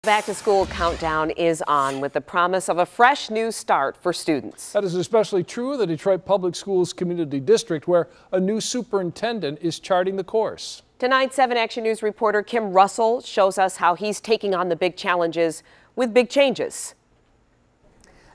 Back-to-school countdown is on with the promise of a fresh new start for students. That is especially true of the Detroit Public Schools Community District, where a new superintendent is charting the course. Tonight's 7 Action News reporter Kim Russell shows us how he's taking on the big challenges with big changes.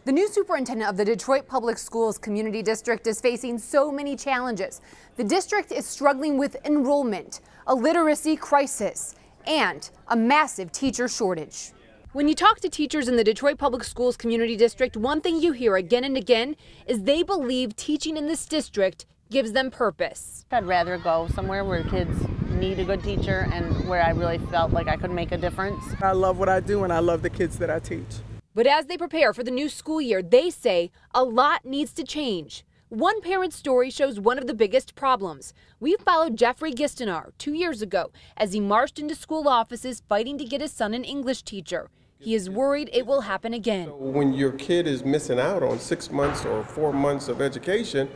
The new superintendent of the Detroit Public Schools Community District is facing so many challenges. The district is struggling with enrollment, a literacy crisis, and a massive teacher shortage. When you talk to teachers in the Detroit Public Schools Community District, one thing you hear again and again is they believe teaching in this district gives them purpose. I'd rather go somewhere where kids need a good teacher and where I really felt like I could make a difference. I love what I do and I love the kids that I teach. But as they prepare for the new school year, they say a lot needs to change. One parent's story shows one of the biggest problems. We followed Jeffrey Gistenar 2 years ago as he marched into school offices fighting to get his son an English teacher. He is worried it will happen again. So when your kid is missing out on 6 months or 4 months of education,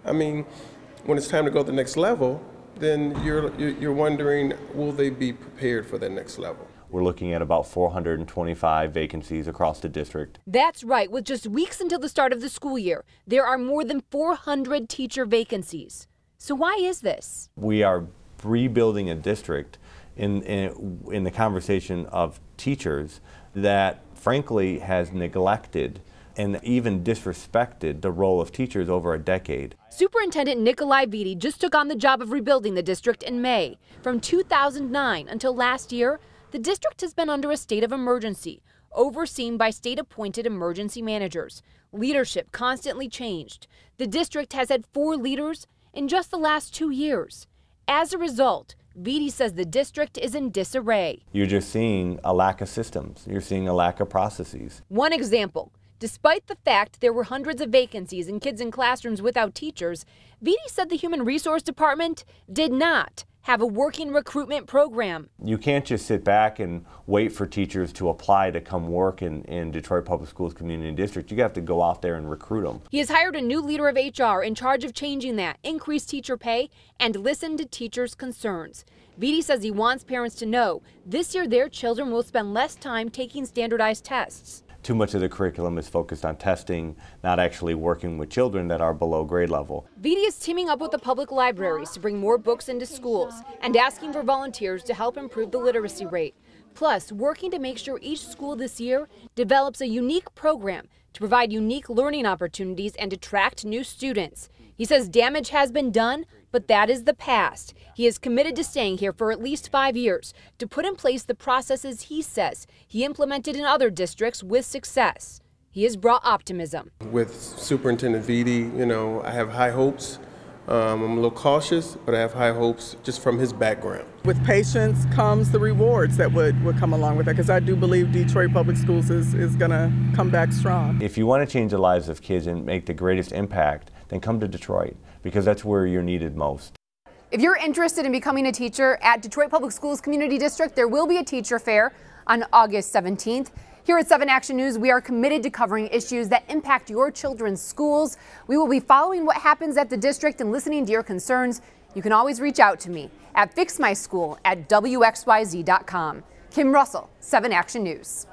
I mean, when it's time to go to the next level, then you're wondering, will they be prepared for the next level? We're looking at about 425 vacancies across the district. That's right. With just weeks until the start of the school year, there are more than 400 teacher vacancies. So why is this? We are rebuilding a district in the conversation of teachers that frankly has neglected and even disrespected the role of teachers over a decade. Superintendent Nikolai Vitti just took on the job of rebuilding the district in May. From 2009 until last year, the district has been under a state of emergency, overseen by state-appointed emergency managers. Leadership constantly changed. The district has had 4 leaders in just the last 2 years. As a result, Vitti says the district is in disarray. You're just seeing a lack of systems. You're seeing a lack of processes. One example, despite the fact there were hundreds of vacancies and kids in classrooms without teachers, Vitti said the Human Resource Department did not have a working recruitment program. You can't just sit back and wait for teachers to apply to come work in Detroit Public Schools Community District. You have to go out there and recruit them. He has hired a new leader of HR in charge of changing that, increase teacher pay, and listen to teachers' concerns. Vitti says he wants parents to know this year their children will spend less time taking standardized tests. Too much of the curriculum is focused on testing, not actually working with children that are below grade level. Vitti is teaming up with the public libraries to bring more books into schools and asking for volunteers to help improve the literacy rate. Plus, working to make sure each school this year develops a unique program to provide unique learning opportunities and attract new students. He says damage has been done, but that is the past. He is committed to staying here for at least 5 years to put in place the processes he says he implemented in other districts with success. He has brought optimism. With Superintendent Vitti, you know, I have high hopes. I'm a little cautious, but I have high hopes just from his background. With patience comes the rewards that would come along with it, because I do believe Detroit Public Schools is going to come back strong. If you want to change the lives of kids and make the greatest impact, then come to Detroit, because that's where you're needed most. If you're interested in becoming a teacher at Detroit Public Schools Community District, there will be a teacher fair on August 17th. Here at 7 Action News, we are committed to covering issues that impact your children's schools. We will be following what happens at the district and listening to your concerns. You can always reach out to me at fixmyschool@wxyz.com. Kim Russell, 7 Action News.